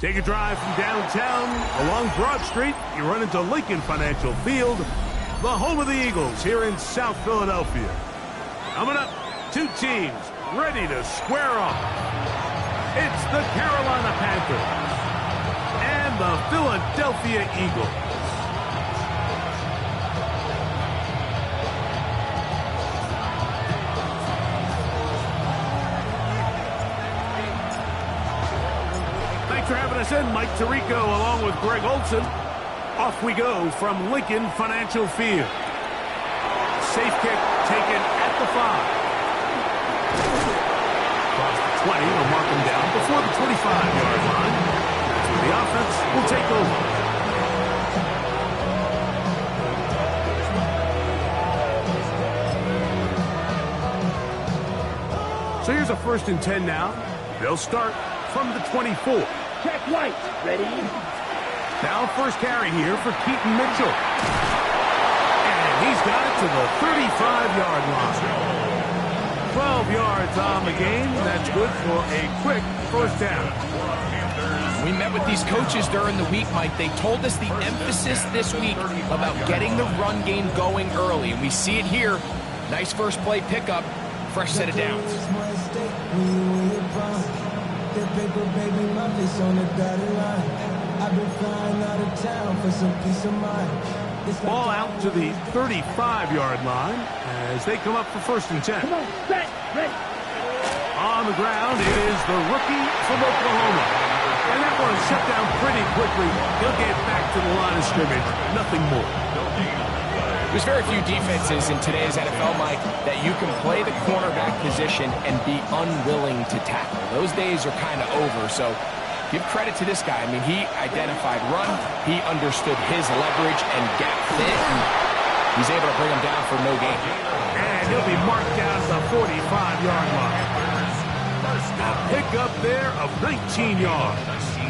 Take a drive from downtown along Broad Street. You run into Lincoln Financial Field, the home of the Eagles here in South Philadelphia. Coming up, two teams ready to square off. It's the Carolina Panthers and the Philadelphia Eagles. Thanks for having us in. Mike Tirico along with Greg Olson. Off we go from Lincoln Financial Field. Safe kick taken at the 5. Across the 20, will mark him down before the 25-yard line. That's where the offense will take over. So here's a 1st and 10 now. They'll start from the 24. Check white. Ready? Now first carry here for Keaton Mitchell. And he's got it to the 35-yard line. 12 yards on the game. That's good for a quick 1st down. We met with these coaches during the week, Mike. They told us the emphasis this week about getting the run game going early. And we see it here. Nice first play pickup. Fresh set of downs. Ball out to the 35-yard line as they come up for 1st and 10. Come on, set, ready. On the ground, it is the rookie from Oklahoma. And that one is shut down pretty quickly. He'll get back to the line of scrimmage. Nothing more. There's very few defenses in today's NFL, Mike, that you can play the cornerback position and be unwilling to tackle. Those days are kind of over, so give credit to this guy. I mean, he identified run, he understood his leverage and gap fit, and he's able to bring him down for no gain. And he'll be marked down at the 45-yard line. A pickup there of 19 yards.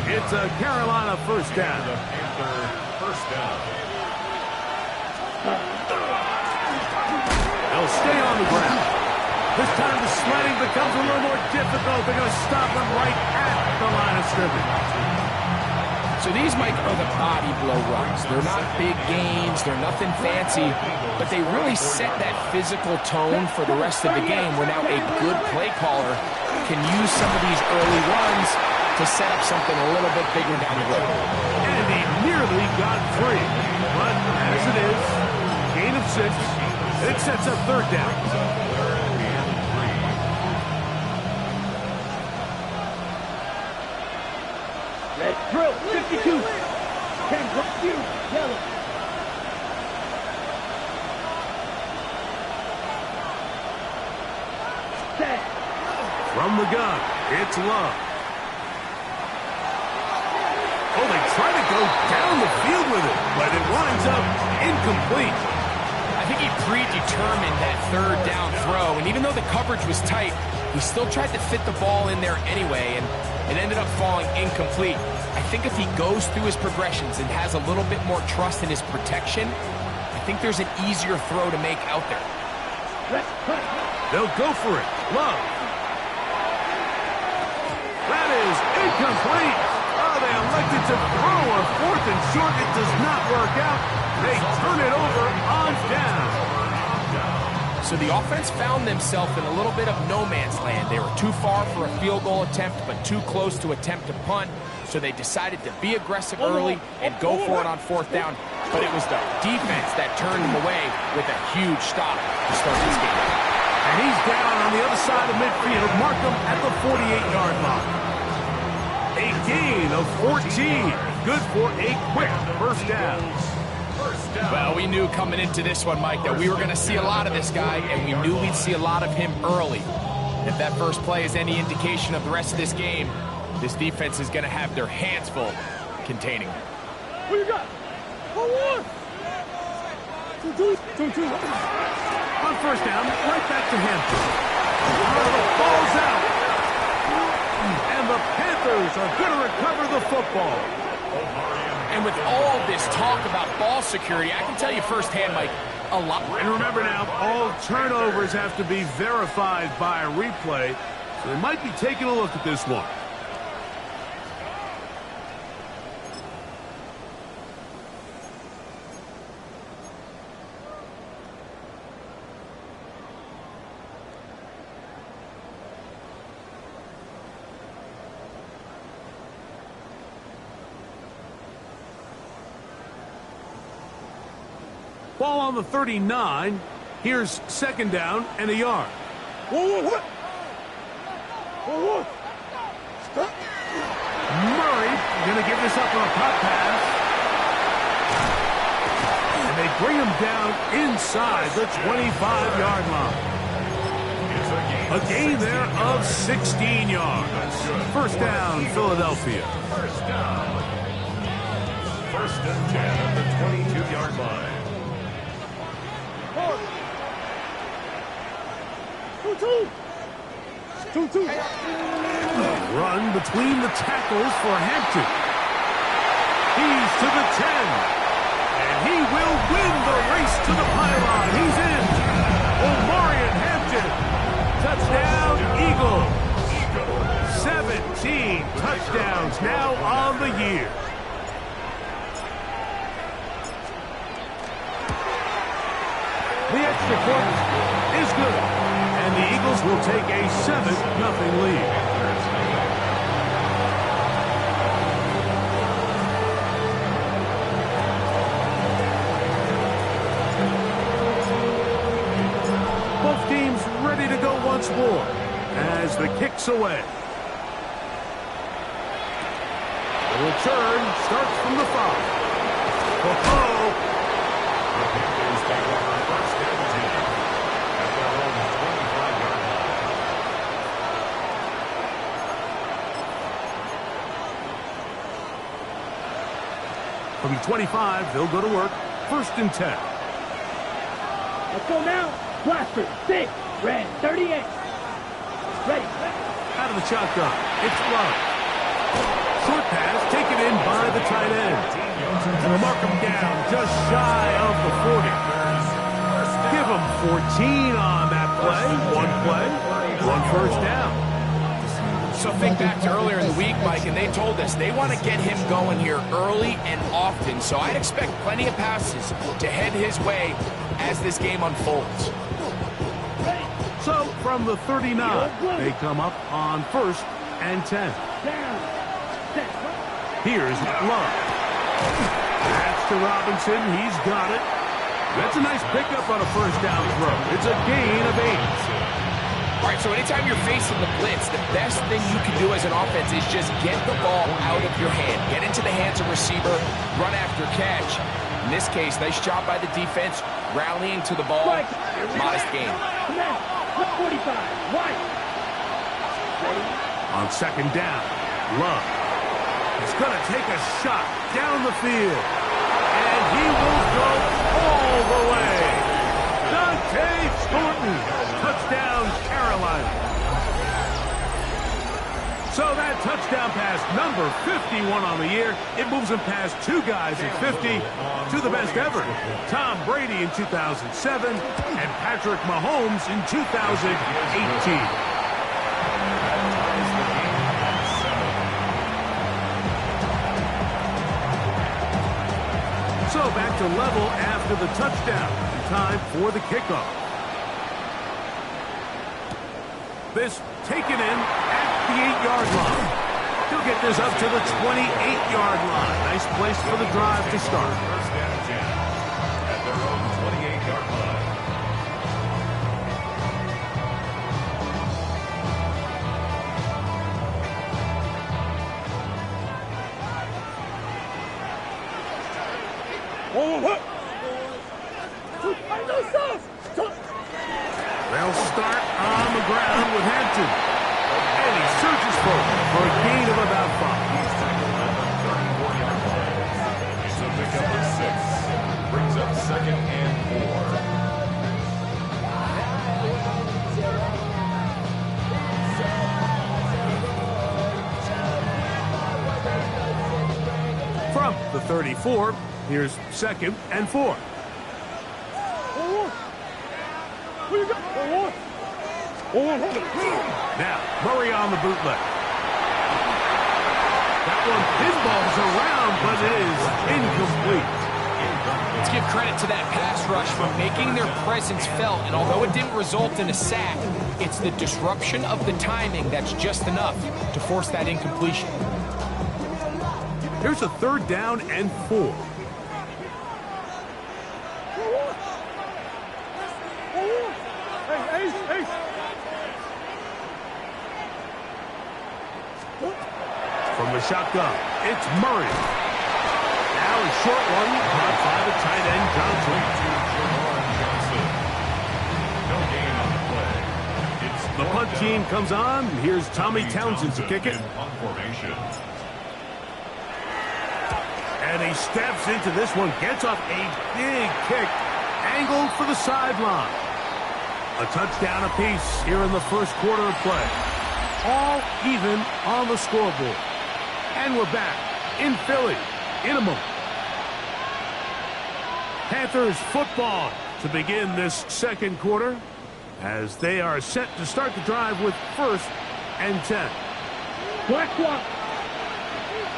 It's a Carolina 1st down. They'll stay on the ground. This time the sledding becomes a little more difficult. They're going to stop him right at the line of scrimmage. So these, Mike, are the body blow runs. They're not big gains. They're nothing fancy. But they really set that physical tone for the rest of the game where now a good play caller can use some of these early runs to set up something a little bit bigger down the road. And he nearly got free. But as it is, gain of 6. It sets up 3rd down. Red drill, 52. 10 you, yellow. Set. From the gun, it's Love. Oh, they try to go down the field with it, but it winds up incomplete. I think he predetermined that 3rd down throw, and even though the coverage was tight, he still tried to fit the ball in there anyway, and it ended up falling incomplete. I think if he goes through his progressions and has a little bit more trust in his protection, I think there's an easier throw to make out there. They'll go for it. Love. That is incomplete. Oh, they elected to throw a 4th and short. It does not work out. They turn it over on down. So the offense found themselves in a little bit of no man's land. They were too far for a field goal attempt, but too close to attempt to punt. So they decided to be aggressive early and go for it on 4th down. But it was the defense that turned them away with a huge stop to start this game. And he's down on the other side of midfield. Mark him at the 48-yard line. A gain of 14. Good for a quick 1st down. Well, we knew coming into this one, Mike, that we were going to see a lot of this guy, and we knew we'd see a lot of him early. If that first play is any indication of the rest of this game, this defense is going to have their hands full containing him. What you got? 1-1. 2-2. On 1st down, right back to Hampton. The ball's out. And the Panthers are going to recover the football. And with all this talk about ball security, I can tell you firsthand, Mike, a lot. And remember now, all turnovers have to be verified by a replay. So they might be taking a look at this one. Ball on the 39. Here's second down and a yard. Murray going to give this up on a pop pass. And they bring him down inside the 25-yard line. A gain there of 16 yards. First down, Philadelphia. First down. First and 10 at the 22-yard line. 2-2. Run between the tackles for Hampton. He's to the 10. And he will win the race to the pylon. He's in. Omarion Hampton. Touchdown, Eagles. 17 touchdowns now on the year. The extra point is good. And the Eagles will take a 7-0 lead. Both teams ready to go once more as the kick's away. The return starts from the 5. From the 25, they'll go to work. First and 10. Let's go now. Blaster, 6, red, 38. Ready. Out of the shotgun. It's Love. Short pass taken in by the tight end. And they'll mark him down just shy of the 40. Give him 14 on that play. One first down. So think back to earlier in the week, Mike, and they told us they want to get him going here early and often. So I'd expect plenty of passes to head his way as this game unfolds. So from the 39, they come up on first and 10. Here's Love. That's to Robinson. He's got it. That's a nice pickup on a first down throw. It's a gain of 8. All right, so anytime you're facing the blitz, the best thing you can do as an offense is just get the ball out of your hand. Get into the hands of receiver, run after catch. In this case, nice job by the defense, rallying to the ball. Modest gain. 45, right. On second down, Love. He's going to take a shot down the field. And he will go all the way. Dante Thornton. Touchdown, Carolina. So that touchdown pass, number 51 on the year, it moves him past two guys at 50 to the best ever. Tom Brady in 2007 and Patrick Mahomes in 2018. So back to level after the touchdown. Time for the kickoff. This taken in at the 8-yard line. He'll get this up to the 28-yard line. Nice place for the drive to start. First down 10 at their own 28-yard line. They'll start on the ground with Hampton. And he searches forward for a gain of about 5. He's tackled at the 34-yard line. It's a pickup of 6. Brings up second and 4. From the 34, here's second and 4. Now, Murray on the bootleg. That one pinballs around, but it is incomplete. Let's give credit to that pass rush for making their presence felt, and although it didn't result in a sack, it's the disruption of the timing that's just enough to force that incompletion. Here's a third down and 4. shotgun. It's Murray. Now a short one caught by the tight end Johnson. No gain on the play. It's The punt team comes on. Here's Tommy Townsend to kick it. On formation. And he steps into this one. Gets off a big kick. Angled for the sideline. A touchdown apiece here in the first quarter of play. All even on the scoreboard. And we're back in Philly in a moment. Panthers football to begin this second quarter as they are set to start the drive with 1st and 10. Black swap.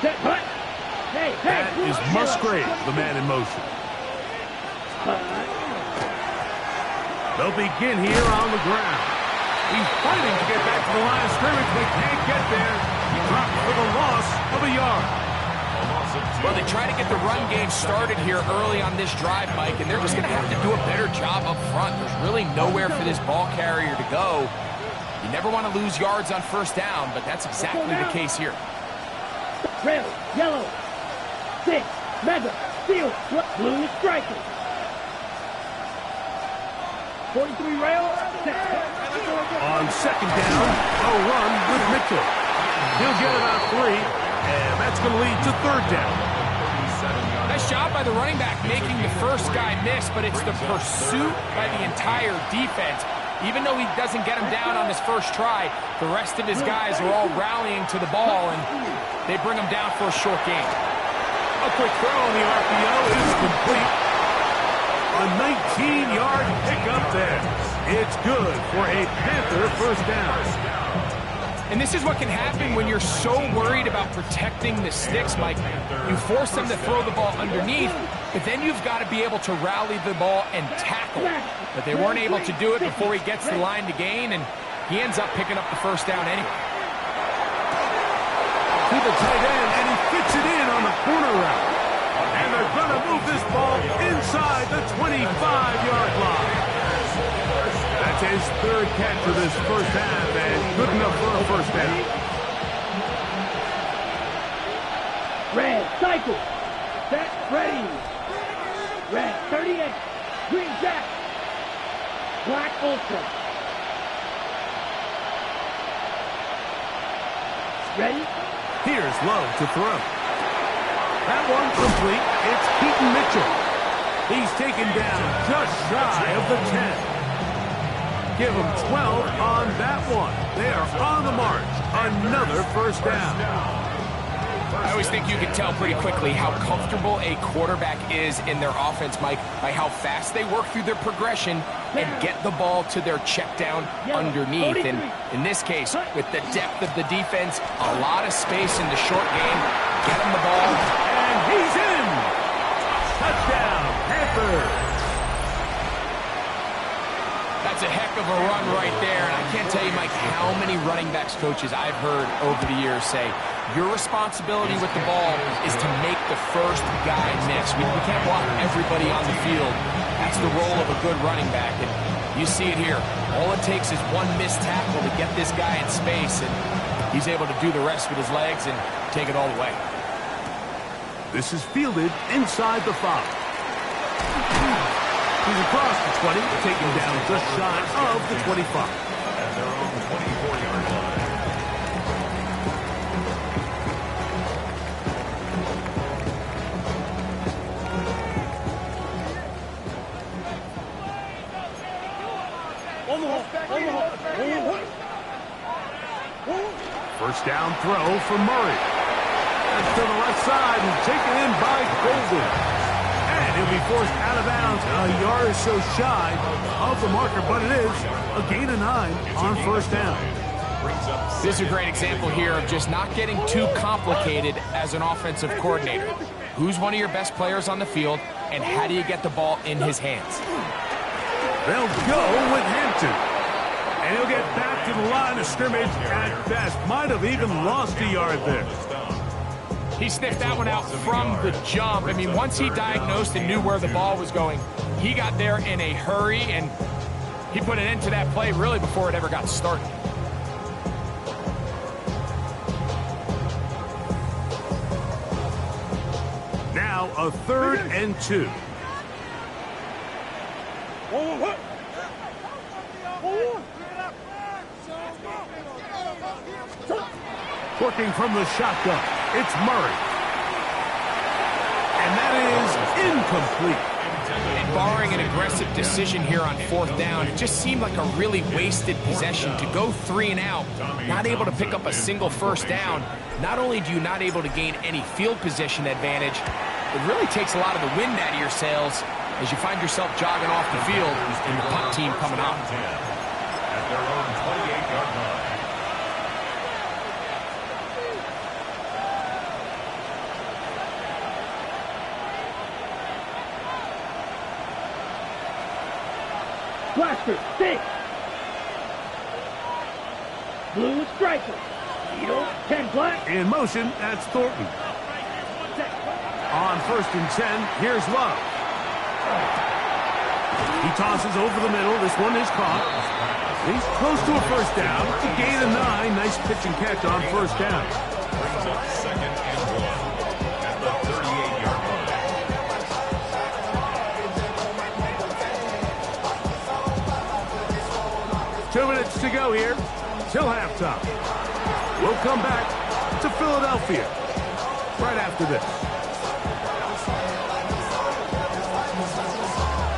Set punt. Hey, That is Musgrave, the man in motion. They'll begin here on the ground. He's fighting to get back to the line of scrimmage, but can't get there. He dropped for the loss of a yard. Well, they try to get the run game started here early on this drive, Mike, and they're just going to have to do a better job up front. There's really nowhere for this ball carrier to go. You never want to lose yards on 1st down, but that's exactly the case here. Red, yellow, 6, mega, steel, blue is striking. 43 rail, set. On 2nd down, a run with Mitchell. He'll get about 3, and that's going to lead to 3rd down. Nice job by the running back making the first guy miss, but it's the pursuit by the entire defense. Even though he doesn't get him down on his first try, the rest of his guys are all rallying to the ball, and they bring him down for a short gain. A quick throw on the RPO is complete. A 19-yard pickup there. It's good for a Panther 1st down. And this is what can happen when you're so worried about protecting the sticks, Mike. You force them to throw the ball underneath, but then you've got to be able to rally the ball and tackle. But they weren't able to do it before he gets the line to gain, and he ends up picking up the 1st down anyway. To the tight end, and he fits it in on the corner route. And they're going to move this ball inside the 25-yard line. That's his 3rd catch of this 1st half, and good enough for a 1st down. Red, cycle. Set, ready. Red, 38. Green jack. Black ultra. Ready? Here's Lowe to throw. That one complete. It's Keaton Mitchell. He's taken down just shy of the 10. Give them 12 on that one. They are on the march. Another 1st down. I always think you can tell pretty quickly how comfortable a quarterback is in their offense, Mike, by how fast they work through their progression and get the ball to their check down underneath. And in this case, with the depth of the defense, a lot of space in the short game, get him the ball. And he's in. Touchdown, Panthers. That's a heck of a run right there, and I can't tell you, Mike, how many running backs coaches I've heard over the years say, your responsibility with the ball is to make the first guy miss. We can't walk everybody on the field. That's the role of a good running back, and you see it here. All it takes is one missed tackle to get this guy in space, and he's able to do the rest with his legs and take it all the way. This is fielded inside the 5. He's across the 20, taken down just shy of the 25. At their own 24-yard line. First down throw for Murray. That's to the left side and taken in by Golden. And he'll be forced out of bounds a yard or so shy of the marker, but it is a gain of 9 on 1st down. This is a great example here of just not getting too complicated as an offensive coordinator. Who's one of your best players on the field, and how do you get the ball in his hands? They'll go with Hampton. And he'll get back to the line of scrimmage at best. Might have even lost a yard there. He sniffed that one out from the jump. I mean, once he diagnosed and knew where the ball was going, he got there in a hurry, and he put an end to that play really before it ever got started. a 3rd and 2. Working from the shotgun, it's Murray. And that is incomplete. And barring an aggressive decision here on 4th down, it just seemed like a really wasted possession to go 3 and out, not able to pick up a single 1st down. Not only do you not able to gain any field position advantage, it really takes a lot of the wind out of your sails as you find yourself jogging off the field and the punt team coming up. At their own 28-yard line. Blaster, 6. Blue striker. Needle, 10 black. In motion, that's Thornton. On 1st and 10, here's Love. He tosses over the middle. This one is caught. He's close to a 1st down. It's a gain of 9. Nice pitch and catch on 1st down. Brings up 2nd and 1 at the 38-yard line. 2 minutes to go here till halftime. We'll come back to Philadelphia right after this.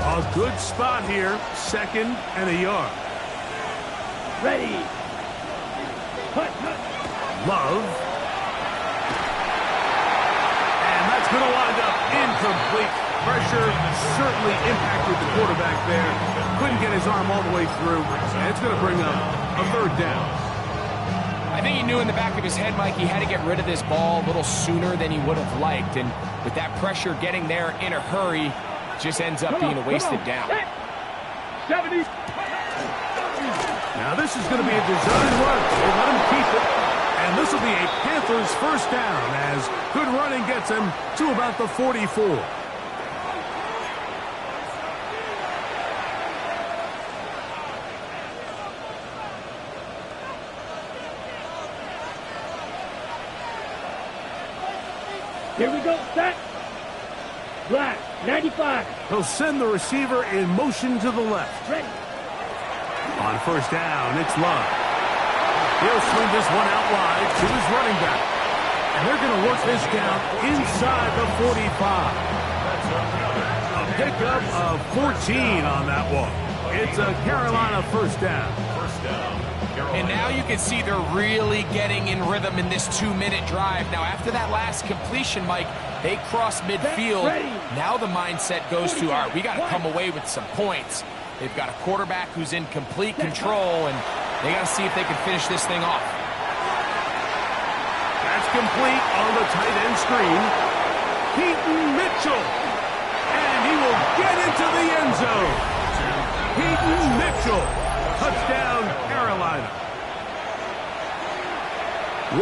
A good spot here, 2nd and a yard. Ready. Cut. Love. And that's going to wind up incomplete. Pressure certainly impacted the quarterback there. Couldn't get his arm all the way through. And it's going to bring up a 3rd down. I think he knew in the back of his head, Mike, he had to get rid of this ball a little sooner than he would have liked. And with that pressure getting there in a hurry, just ends up being a wasted down. 70. Now this is going to be a design run. They let him keep it. And this will be a Panthers 1st down as good running gets him to about the 44. Here we go, set. Black, 95. He'll send the receiver in motion to the left. Ready. On 1st down, it's Love. He'll swing this one out wide to his running back. And they're going to work this down inside the 45. A pickup of 14 on that one. It's a Carolina 1st down. 1st down. And now you can see they're really getting in rhythm in this 2-minute drive. Now, after that last completion, Mike, they cross midfield. Now the mindset goes to, all right, we got to come away with some points. They've got a quarterback who's in complete control, and they got to see if they can finish this thing off. That's complete on the tight end screen. Keaton Mitchell. And he will get into the end zone. Keaton Mitchell. Touchdown, Carolina.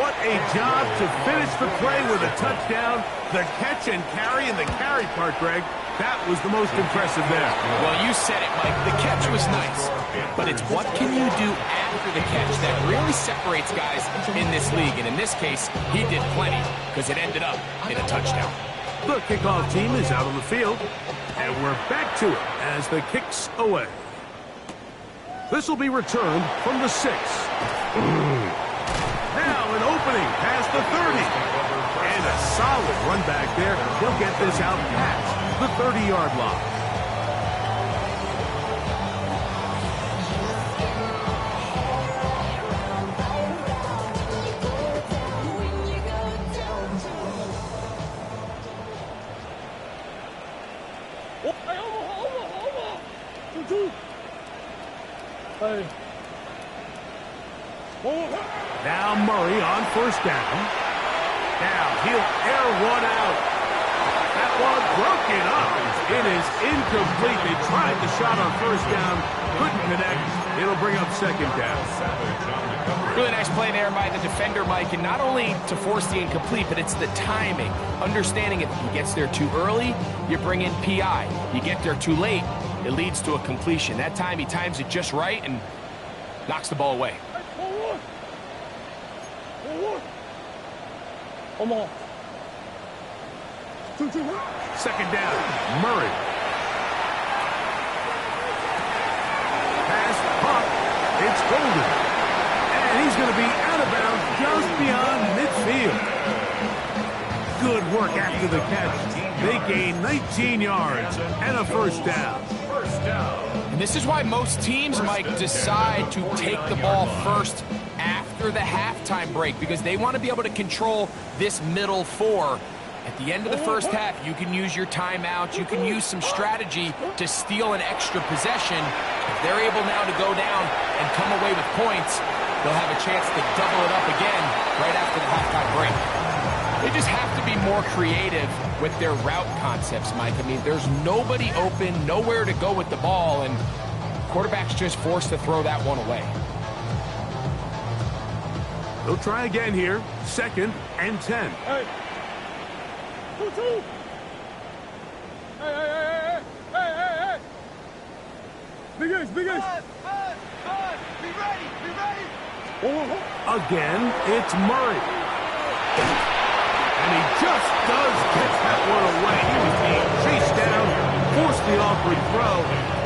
What a job to finish the play with a touchdown. The catch and carry, and the carry part, Greg, that was the most impressive there. Well, you said it, Mike. The catch was nice, but it's what can you do after the catch that really separates guys in this league. And in this case, he did plenty because it ended up in a touchdown. The kickoff team is out on the field, and we're back to it as the kick's away. This will be returned from the 6. Now an opening past the 30. And a solid run back there. He'll get this out past the 30-yard line. Now Murray on 1st down. Now he'll air one out. That one broken up. It is incomplete. They tried the shot on 1st down. Couldn't connect. It'll bring up 2nd down. Really nice play there by the defender, Mike. And not only to force the incomplete, but it's the timing. Understanding if he gets there too early, you bring in PI. You get there too late, it leads to a completion. That time he times it just right and knocks the ball away. Second down, Murray. Pass, pop, it's Golden. And he's going to be out of bounds just beyond midfield. Good work after the catch. They gain 19 yards and a first down. And this is why most teams, Mike, decide to take the ball first after the halftime break, because they want to be able to control this middle four. At the end of the first half, you can use your timeout, you can use some strategy to steal an extra possession. If they're able now to go down and come away with points, they'll have a chance to double it up again right after the halftime break. They just have to be more creative with their route concepts, Mike. I mean, there's nobody open, nowhere to go with the ball, and quarterback's just forced to throw that one away. They'll try again here. 2nd and 10. Hey. 2-2. Hey. Big Ace. Be ready. Again, it's Murray. And he just does catch that one away. He was being chased down, forced the awkward throw.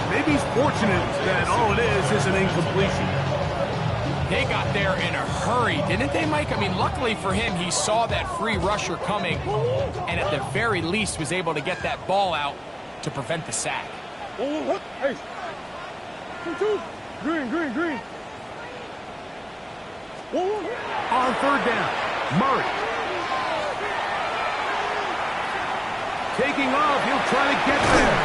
Maybe he's fortunate that all it is an incompletion. They got there in a hurry, didn't they, Mike? I mean, luckily for him, he saw that free rusher coming, and at the very least was able to get that ball out to prevent the sack. Hey. 2-2. Green. On 3rd down, Murray. Taking off, he'll try to get there.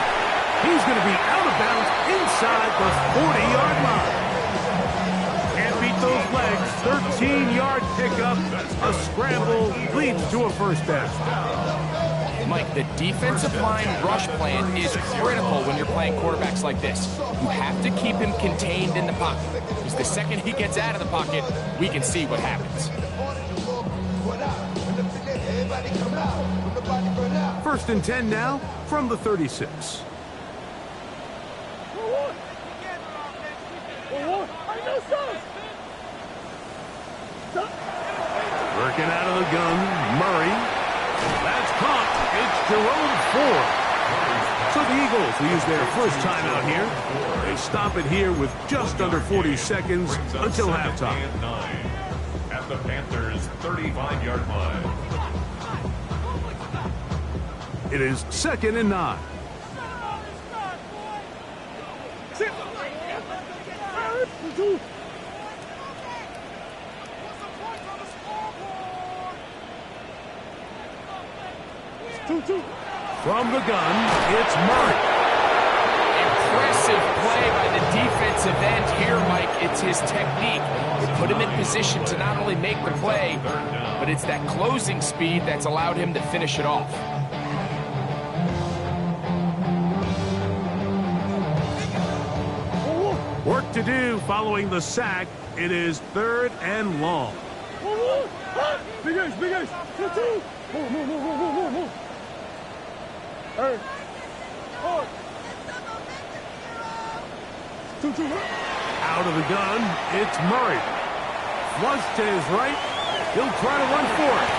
He's going to be out of bounds inside the 40-yard line. Can't beat those legs. 13-yard pickup. A scramble leads to a first down. Mike, the defensive line rush plan is critical when you're playing quarterbacks like this. You have to keep him contained in the pocket, because the second he gets out of the pocket, we can see what happens. 1st and 10 now from the 36. Working out of the gun, Murray. That's caught. It's Jerome Ford. So the Eagles will use their first timeout here. They stop it here with just under 40 seconds until halftime. At the Panthers' 35-yard line. It is 2nd and 9. From the gun, it's Murray. Impressive play by the defensive end here, Mike. It's his technique. It put him in position to not only make the play, but it's that closing speed that's allowed him to finish it off. Work to do following the sack. It is 3rd and long. Big Ace. 2-2. Move. Hey. 2-2. Out of the gun, it's Murray. Flush to his right. He'll try to run for it.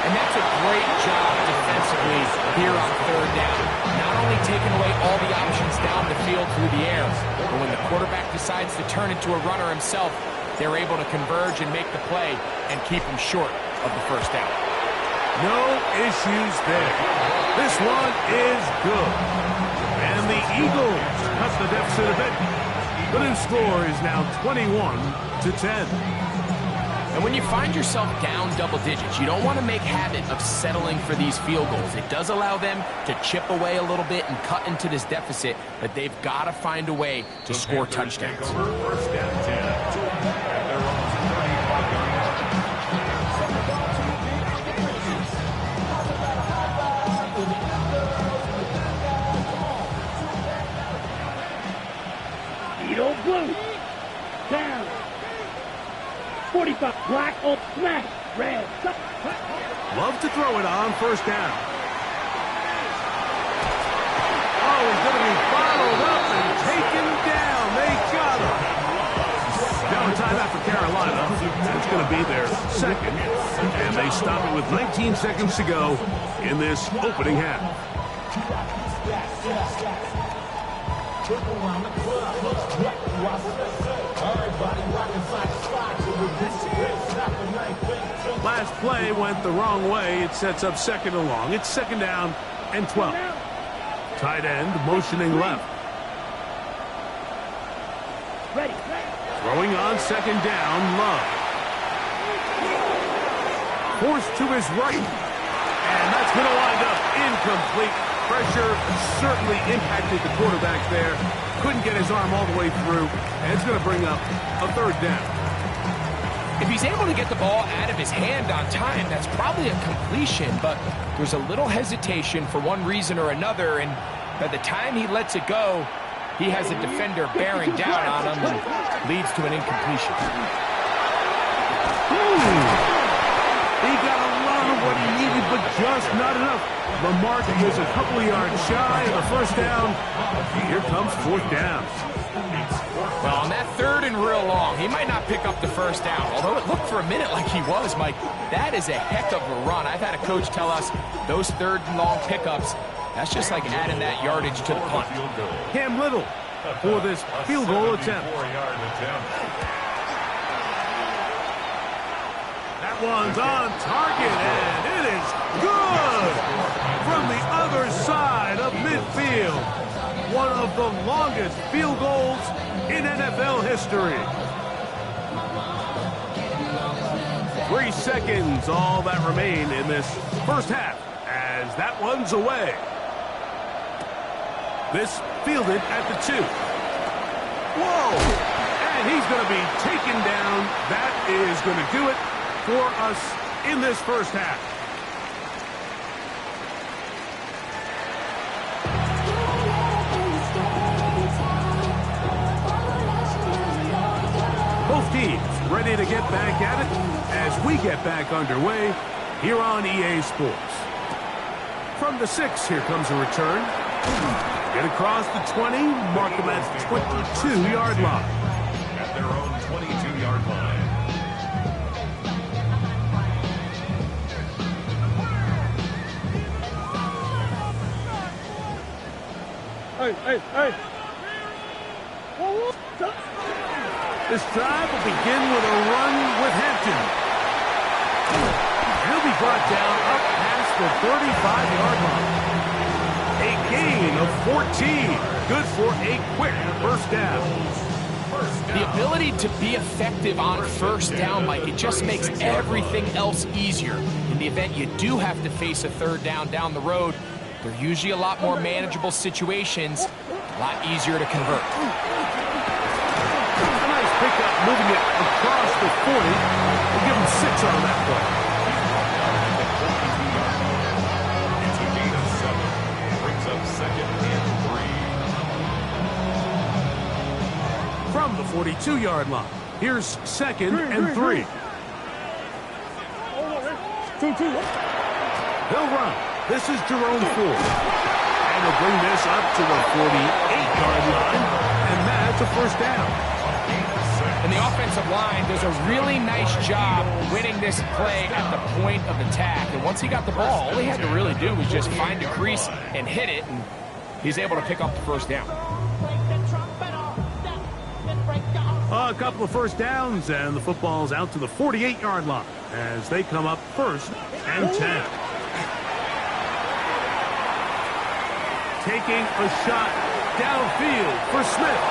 And that's a great job defensively here on 3rd down. Not only taking away all the options down the field through the air, but when the quarterback decides to turn into a runner himself, they're able to converge and make the play and keep him short of the first down. No issues there. This one is good. And the Eagles cut the deficit a bit. The new score is now 21-10. And when you find yourself down double digits, you don't want to make habit of settling for these field goals. It does allow them to chip away a little bit and cut into this deficit, but they've got to find a way to score touchdowns. First down 10. At their own 35-yard line. Edo blue. Down. 45. Black on smash. Red. Love to throw it on 1st down. Oh, he's going to be bottled up and taken down. They got him. Now a timeout for Carolina. It's going to be their 2nd. And they stop it with 19 seconds to go. in this opening half. Last play went the wrong way. It sets up second and long. It's second down and 12. Tight end motioning left. Ready. Throwing on second down, Love. Forced to his right. And that's going to wind up incomplete. Pressure certainly impacted the quarterback there. Couldn't get his arm all the way through. And it's going to bring up a third down. If he's able to get the ball out of his hand on time, that's probably a completion, but there's a little hesitation for one reason or another, and by the time he lets it go, he has a defender bearing down on him and leads to an incompletion. He got a lot of what he needed, but just not enough. Lamar is a couple of yards shy of the first down. Here comes fourth down. Well, on that third and real long, he might not pick up the first down, although it looked for a minute like he was, Mike. That is a heck of a run. I've had a coach tell us those third and long pickups, that's just like adding that yardage to the punt. Cam Little for this field goal attempt. That one's on target, and it is good from the other side of midfield. One of the longest field goals in NFL history. 3 seconds, all that remain in this first half, as that one's away. This fielded at the 2. Whoa! And he's going to be taken down. That is going to do it for us in this first half. Both teams ready to get back at it as we get back underway here on EA Sports. From the 6, here comes a return. Get across the 20, mark them at the 22-yard line. At their own 22-yard line. Hey. This drive will begin with a run with Hampton. He'll be brought down up past the 35-yard line. A gain of 14. Good for a quick first down. The ability to be effective on first down, Mike, it just makes everything else easier. In the event you do have to face a third down the road, they're usually a lot more manageable situations, a lot easier to convert. A nice pickup, moving it across the 40. We'll give him 6 on that play. It's a gain of 7. Brings up second and 3. From the 42-yard line, here's second and 3. He'll run. This is Jerome Ford. And he'll bring this up to the 48-yard line, and that's a first down. And the offensive line does a really nice job winning this play at the point of attack. And once he got the ball, all he had to really do was just find a crease and hit it, and he's able to pick up the first down. A couple of first downs, and the football's out to the 48-yard line as they come up first and 10. Taking a shot downfield for Smith.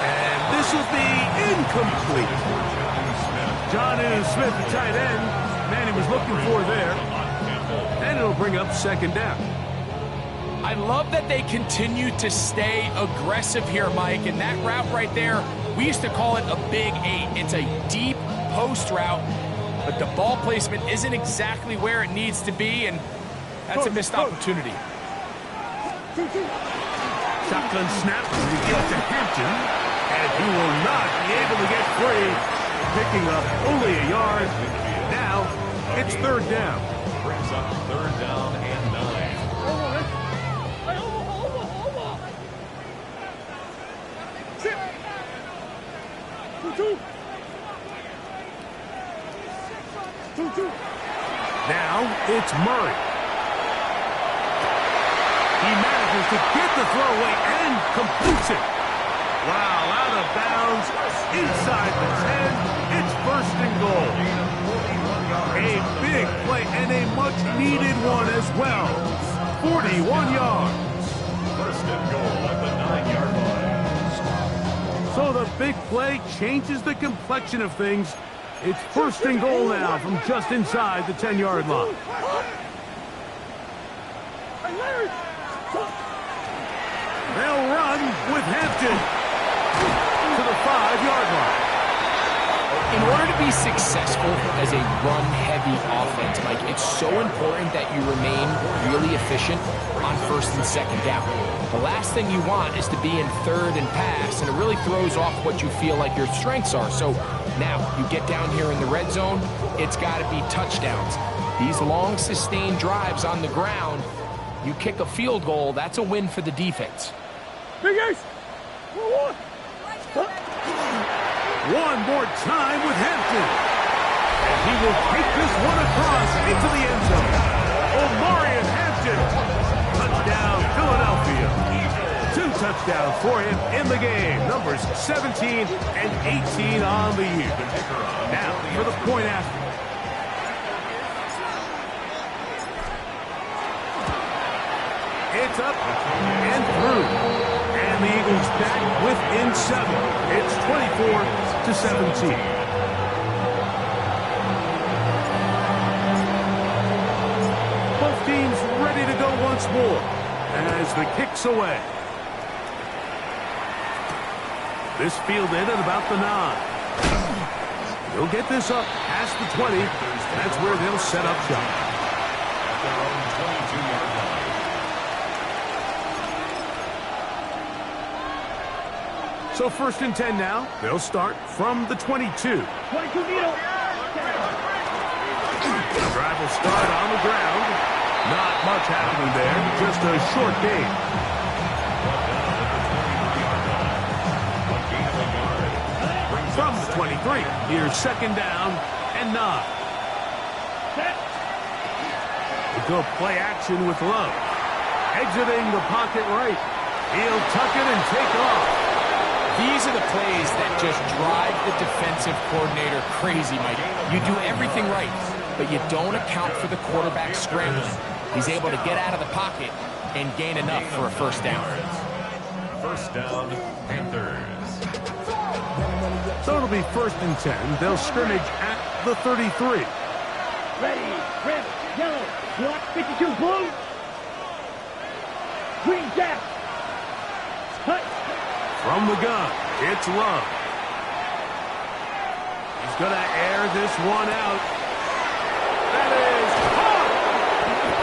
And this will be incomplete. Jonnu Smith, the tight end, man he was looking for there. And it'll bring up second down. I love that they continue to stay aggressive here, Mike. And that route right there, we used to call it a Big 8. It's a deep post route, but the ball placement isn't exactly where it needs to be, and that's a missed opportunity. Shotgun snap to get to Hampton, and he will not be able to get free, picking up only a yard. Now it's third down. Brings up third down and 9. Now it's Murray. to get the throw away and completes it. Wow, out of bounds, inside the 10. It's first and goal. A big play and a much-needed one as well. 41 yards. First and goal at the 9-yard line. So the big play changes the complexion of things. It's first and goal now from just inside the 10-yard line. They'll run with Hampton to the 5-yard line. In order to be successful as a run-heavy offense, Mike, it's so important that you remain really efficient on first and second down. The last thing you want is to be in third and pass, and it really throws off what you feel like your strengths are. So now you get down here in the red zone, it's got to be touchdowns. These long, sustained drives on the ground, you kick a field goal, that's a win for the defense. One more time with Hampton. And he will take this one across into the end zone. Omarion Hampton. Touchdown, Philadelphia. 2 touchdowns for him in the game. Numbers 17 and 18 on the year. Now for the point after. It's up and through. And the Eagles back within 7. It's 24-17. Both teams ready to go once more as the kick's away. This fielded at about the 9. They'll get this up past the 20. That's where they'll set up shop. At their own 22-yard line. So first and 10 now. They'll start from the 22. 22 meter. The drive will start on the ground. Not much happening there. Just a short gain. From the 23. Here's second down and 9. We'll go play action with Love. Exiting the pocket right. He'll tuck it and take off. These are the plays that just drive the defensive coordinator crazy, Mike. You do everything right, but you don't account for the quarterback scrambling. He's able to get out of the pocket and gain enough for a first down. First down, Panthers. So it'll be first and 10. They'll scrimmage at the 33. Ready, red, yellow, black, 52, blue. Green, jack. Cut. From the gun, it's Love. He's going to air this one out. That is caught!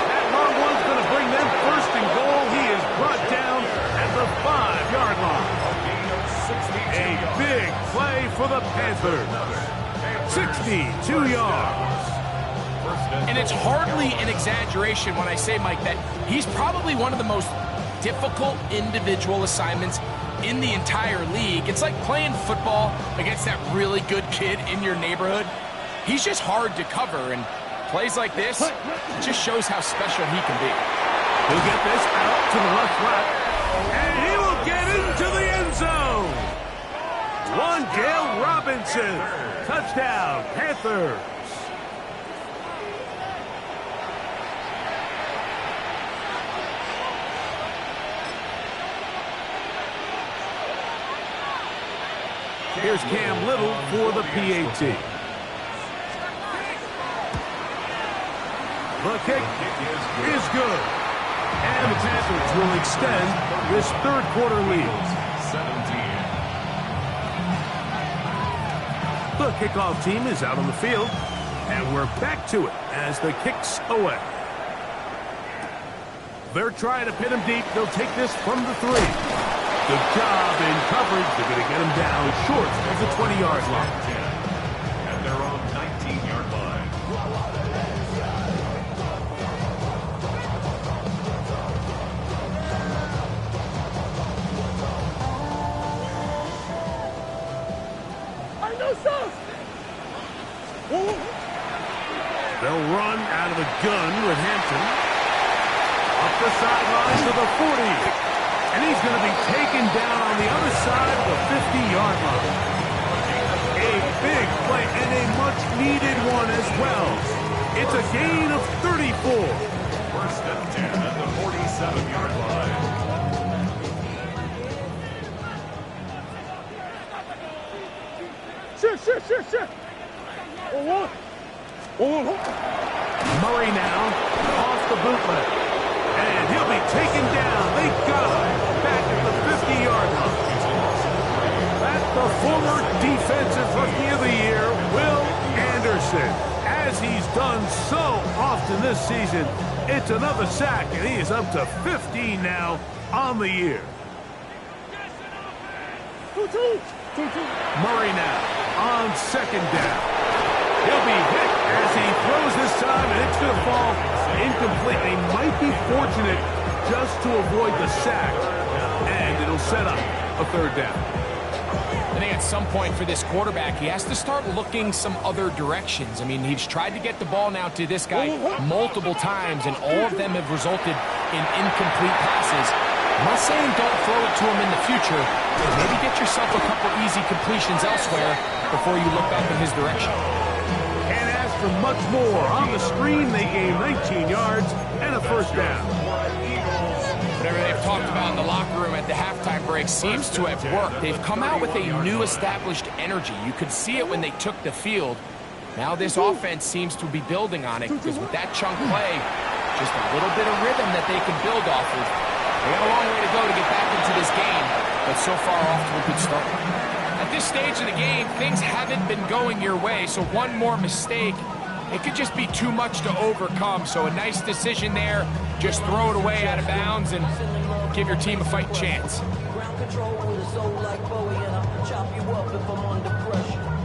That long one's going to bring them first and goal. He is brought down at the 5-yard line. A big play for the Panthers. 62 yards. And it's hardly an exaggeration when I say, Mike, that he's probably one of the most difficult individual assignments in the entire league. It's like playing football against that really good kid in your neighborhood. He's just hard to cover, and plays like this just shows how special he can be. He'll get this out to the left wrap, and he will get into the end zone. Wandale Robinson, touchdown, Panthers. Here's Cam Little for the PAT. The kick is good. And the Panthers will extend this third quarter lead. 17. The kickoff team is out on the field. And we're back to it as the kick's away. They're trying to pin him deep. They'll take this from the 3. Good job in coverage. They're going to get him down short of the 20-yard line. At their own 19-yard line. I know sauce. They'll run out of the gun with Hampton. Up the sideline to the 40. And he's going to be taken down on the other side of the 50-yard line. A big play and a much-needed one as well. It's a gain of 34. First and 10 at the 47-yard line. Sure. Murray now off the bootleg. And he'll be taken down. They got him back at the 50-yard line. That's the former defensive rookie of the year, Will Anderson. As he's done so often this season, it's another sack, and he is up to 15 now on the year. Murray now on second down. He'll be hit as he throws this time, and it's going to fall incomplete. He might be fortunate just to avoid the sack, and it'll set up a third down. I think at some point for this quarterback, he has to start looking some other directions. I mean, he's tried to get the ball now to this guy multiple times, and all of them have resulted in incomplete passes. I'm not saying don't throw it to him in the future, but maybe get yourself a couple easy completions elsewhere before you look back in his direction. Can't ask for much more. On the screen, they gained 19 yards and a first down. Whatever they've talked about in the locker room at the halftime break seems to have worked. They've come out with a new established energy. You could see it when they took the field. Now this offense seems to be building on it, because with that chunk play, just a little bit of rhythm that they can build off of. They got a long way to go to get back into this game, but so far off to a good start. At this stage of the game, things haven't been going your way, so one more mistake, it could just be too much to overcome. So a nice decision there. Just throw it away out of bounds and give your team a fighting chance.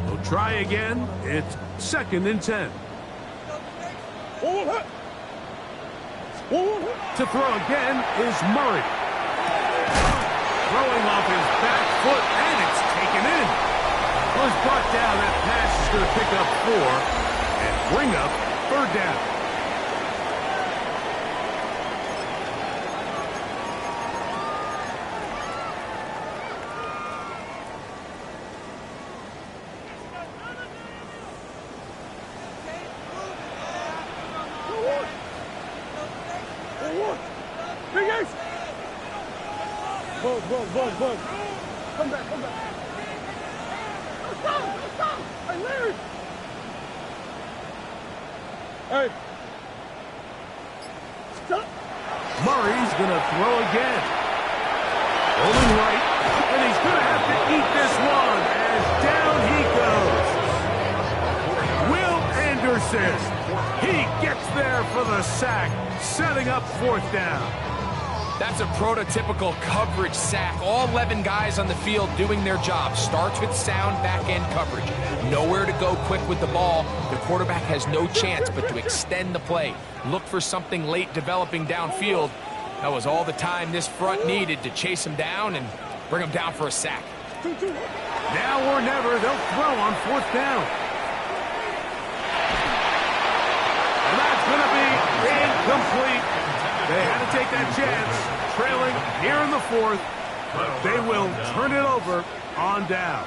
We'll try again. It's second and 10. To throw again is Murray. Throwing off his back foot, and it's taken in. Well, it's brought down. That pass is going to pick up 4 and bring up third down. Bug. Come back. Let's go. Hey, Larry. Hey. Stop. Murray's going to throw again. Rolling right, and he's going to have to eat this one as down he goes. Will Anderson. He gets there for the sack, setting up fourth down. That's a prototypical coverage sack. All 11 guys on the field doing their job. Starts with sound back-end coverage. Nowhere to go quick with the ball. The quarterback has no chance but to extend the play. Look for something late developing downfield. That was all the time this front needed to chase him down and bring him down for a sack. Now or never, they'll throw on fourth down. And that's going to be incomplete. They had to take that chance, trailing here in the fourth, but they will turn it over on down.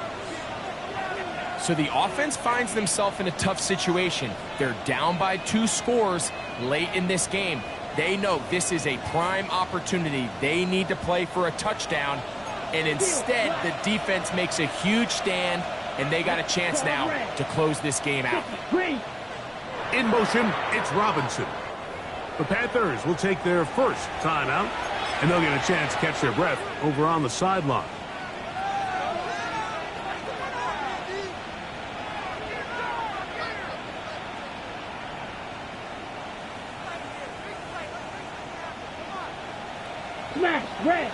So the offense finds themselves in a tough situation. They're down by 2 scores late in this game. They know this is a prime opportunity. They need to play for a touchdown, and instead the defense makes a huge stand, and they got a chance now to close this game out. In motion, it's Robinson. The Panthers will take their first timeout, and they'll get a chance to catch their breath over on the sideline. Smash, red.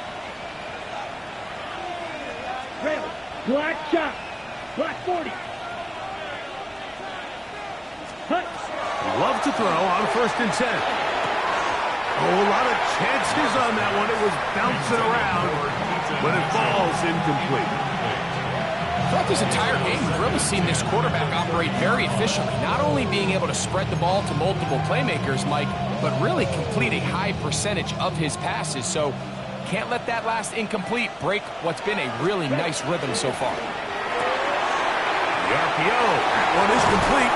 Black shot. Black 40. Hut. Love to throw on first and 10. Oh, a lot of chances on that one. It was bouncing around, but it falls incomplete. Throughout this entire game, we've really seen this quarterback operate very efficiently, not only being able to spread the ball to multiple playmakers, Mike, but really complete a high percentage of his passes. So can't let that last incomplete break what's been a really nice rhythm so far. The RPO, that one is complete.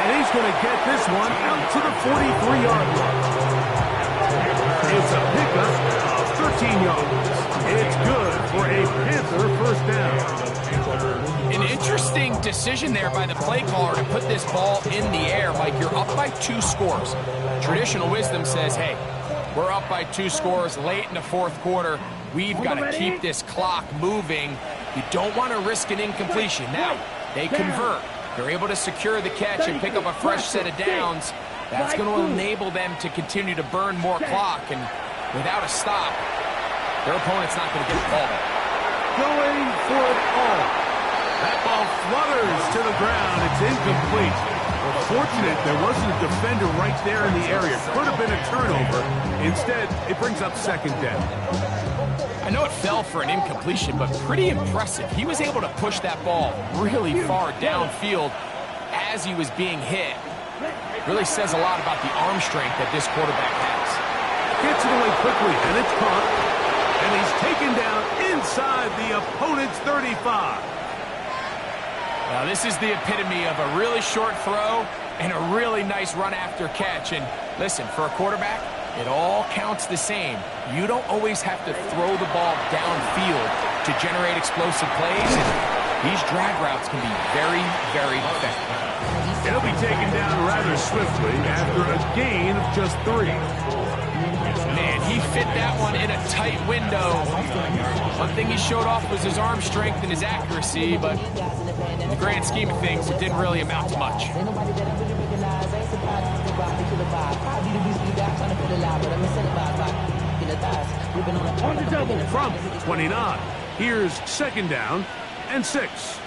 And he's going to get this one out to the 43-yard line. It's a pickup of 13 yards. It's good for a Panther first down. An interesting decision there by the play caller to put this ball in the air. Mike, you're up by 2 scores. Traditional wisdom says, hey, we're up by 2 scores late in the fourth quarter. We've got to keep this clock moving. You don't want to risk an incompletion. Now, they convert. They're able to secure the catch and pick up a fresh set of downs. That's going to enable them to continue to burn more clock. And without a stop, their opponent's not going to get the ball back. Going for it all. That ball flutters to the ground. It's incomplete. Well, fortunate there wasn't a defender right there in the area. Could have been a turnover. Instead, it brings up second down. I know it fell for an incompletion, but pretty impressive. He was able to push that ball really far downfield as he was being hit. Really says a lot about the arm strength that this quarterback has. Gets it away quickly, and it's caught. And he's taken down inside the opponent's 35. Now, this is the epitome of a really short throw and a really nice run after catch. And listen, for a quarterback, it all counts the same. You don't always have to throw the ball downfield to generate explosive plays. And these drag routes can be very, very effective. He'll be taken down rather swiftly after a gain of just 3. Man, he fit that one in a tight window. One thing he showed off was his arm strength and his accuracy, but in the grand scheme of things, it didn't really amount to much. On the double. From 29, here's second down and 6.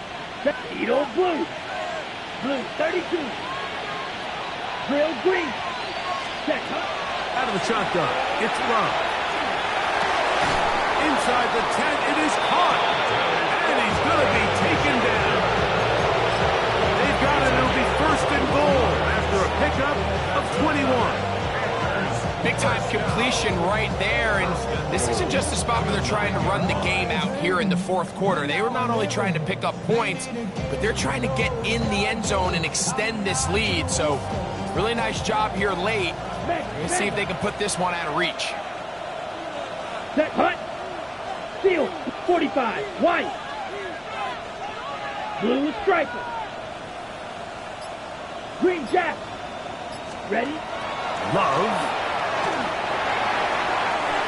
Edo Blue. Blue 32. Drill Green. Set. Out of the shotgun, it's Love. Inside the 10, it is caught. And he's going to be taken down. They've got it. It'll be first and goal after a pickup of 21. Big-time completion right there, and this isn't just a spot where they're trying to run the game out here in the fourth quarter. They were not only trying to pick up points, but they're trying to get in the end zone and extend this lead. So, really nice job here late. Let's see if they can put this one out of reach. Set. Hut. Field. 45. White. Blue striker. Green Jack. Ready? Love.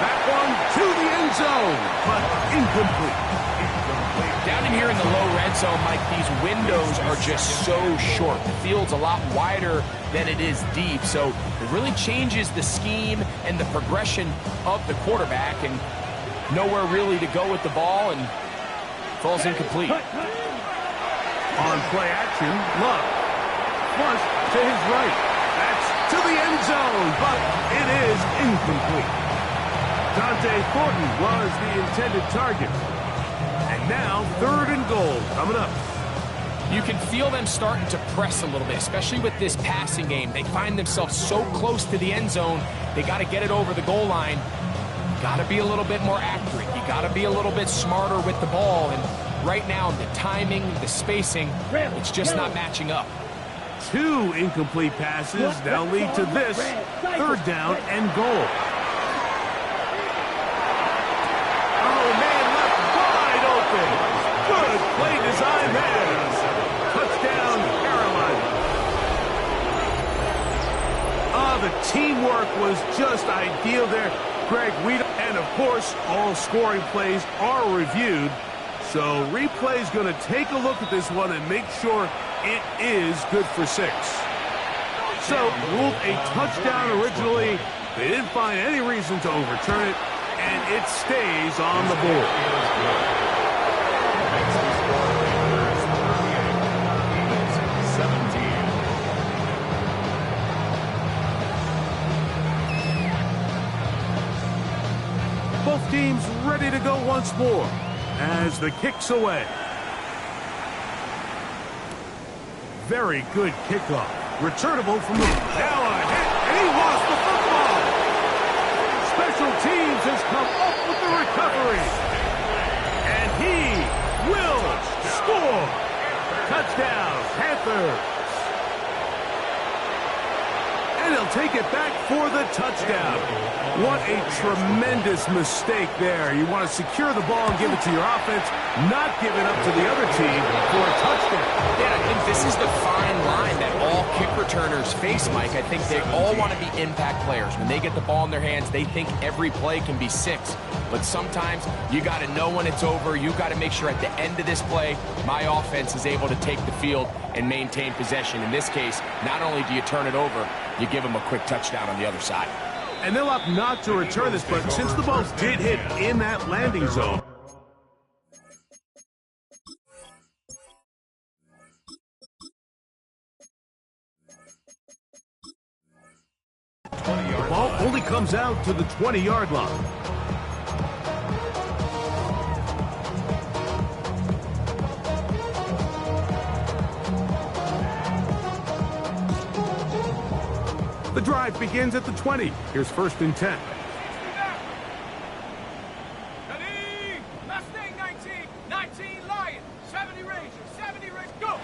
That one to the end zone, but incomplete. Down in here in the low red zone, Mike, these windows are just so short. The field's a lot wider than it is deep, so it really changes the scheme and the progression of the quarterback, and nowhere really to go with the ball, and falls incomplete. On play action, Love. Flush to his right. That's to the end zone, but it is incomplete. Dante Thornton was the intended target. And now, third and goal coming up. You can feel them starting to press a little bit, especially with this passing game. They find themselves so close to the end zone, they got to get it over the goal line. Got to be a little bit more accurate. You got to be a little bit smarter with the ball. And right now, the timing, the spacing, it's just not matching up. 2 incomplete passes now lead to this third down and goal. Good play design there. Touchdown, Carolina. The teamwork was just ideal there. Greg, and of course, all scoring plays are reviewed. So replay's going to take a look at this one and make sure it is good for 6. So ruled a touchdown originally. They didn't find any reason to overturn it, and it stays on the board. Both teams ready to go once more as the kick's away. very good kickoff. Returnable from the... Now a hit, and he lost the football. Special teams has come up with the recovery. And he will score. Touchdown, Panthers. And he'll take it back for the touchdown. What a tremendous mistake there. You want to secure the ball and give it to your offense, not give it up to the other team for a touchdown. Yeah, I think this is the fine line that all kick returners face, Mike. I think they all want to be impact players. When they get the ball in their hands, they think every play can be 6. But sometimes you got to know when it's over. You got to make sure at the end of this play, my offense is able to take the field and maintain possession. In this case, not only do you turn it over, you give them a quick touchdown on the other side. And they'll opt not to return this, but since the ball did hit in that landing zone, the ball only comes out to the 20-yard line. The drive begins at the 20. Here's 1st and 10. Mustang 19, 19 Lion, 70 Ranger, 70 Ranger, go!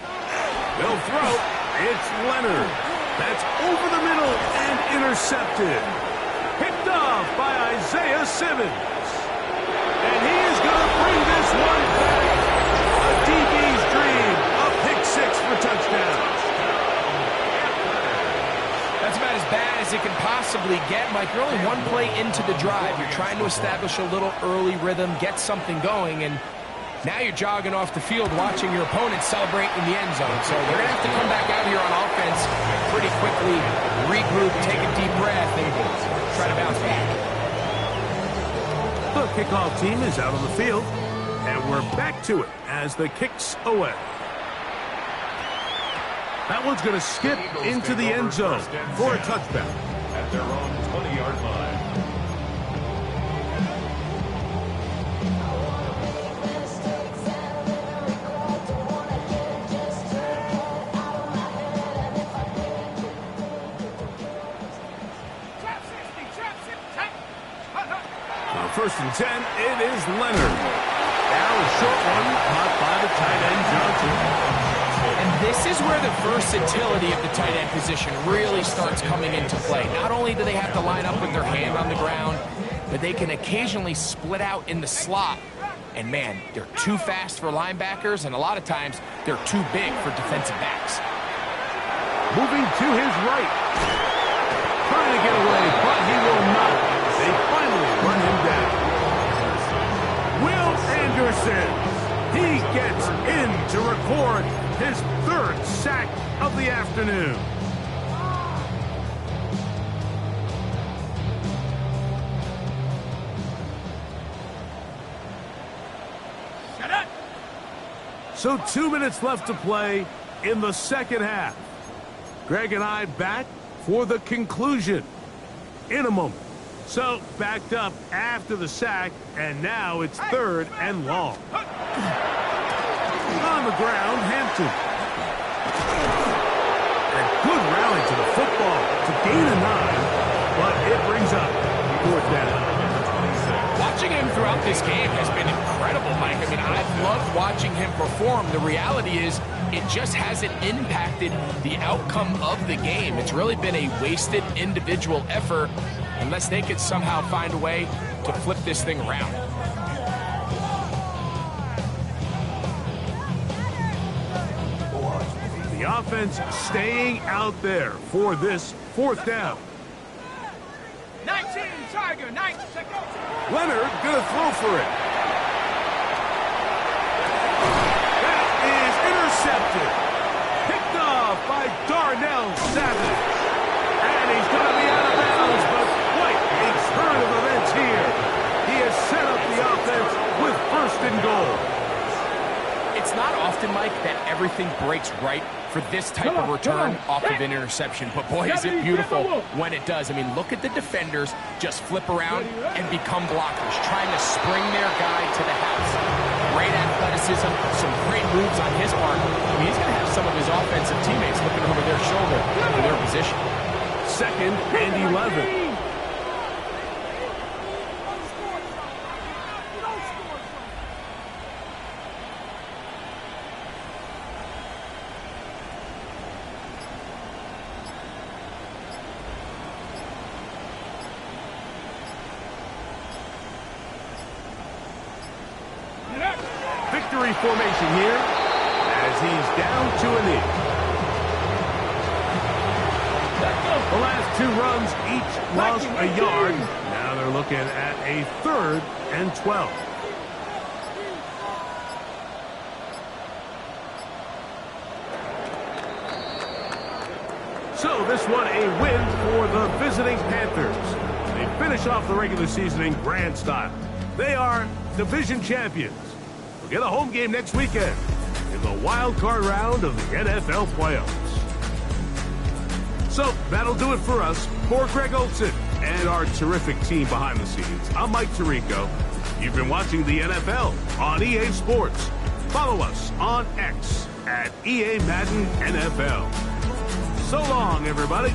They'll throw. It's Leonard. That's over the middle and intercepted. Picked off by Isaiah Simmons. And he is going to bring this one back. A DB's dream. A pick 6 for touchdown. That's about as bad as it can possibly get, Mike. You're only one play into the drive. You're trying to establish a little early rhythm, get something going, and now you're jogging off the field watching your opponent celebrate in the end zone. So they're going to have to come back out here on offense pretty quickly, regroup, take a deep breath, and try to bounce back. The kickoff team is out on the field, and we're back to it as the kick's away. That one's going to skip into the end zone for a touchback. At their own 20-yard line. On 1st and 10, it is Leonard. Now a short one caught by the tight end Johnson. And this is where the versatility of the tight end position really starts coming into play. Not only do they have to line up with their hand on the ground, but they can occasionally split out in the slot. And man, they're too fast for linebackers, and a lot of times they're too big for defensive backs. Moving to his right. Trying to get away, but he will not. They finally run him down. Will Anderson. He gets in to record his 3rd sack of the afternoon. Shut up! So 2 minutes left to play in the second half. Greg and I back for the conclusion in a moment. So backed up after the sack, and now it's 3rd and long. On the ground, Hampton. A good rally to the football to gain a 9, but it brings up 4th down. Watching him throughout this game has been incredible, Mike. I mean, I've loved watching him perform. The reality is it just hasn't impacted the outcome of the game. It's really been a wasted individual effort unless they could somehow find a way to flip this thing around. The offense staying out there for this 4th down. 19 Tiger, 19 second. Leonard gonna throw for it. That is intercepted. Picked off by Darnell Savage. And he's gonna be out of bounds, but quite a turn of events here. He has set up the offense with 1st and goal. It's not often, Mike, that everything breaks right for this type of return off of an interception. But boy, is it beautiful when it does. I mean, look at the defenders just flip around and become blockers, trying to spring their guy to the house. Great athleticism, some great moves on his part. I mean, he's going to have some of his offensive teammates looking over their shoulder for their position. 2nd and 11. Victory formation here as he's down to a knee. The last 2 runs each lost a yard. Now they're looking at a 3rd and 12. So this one a win for the visiting Panthers. They finish off the regular season in grand style. They are division champions. We'll get a home game next weekend in the wild card round of the NFL playoffs. So that'll do it for us. For Greg Olson and our terrific team behind the scenes, I'm Mike Tirico. You've been watching the NFL on EA Sports. Follow us on X at EA Madden NFL. So long, everybody.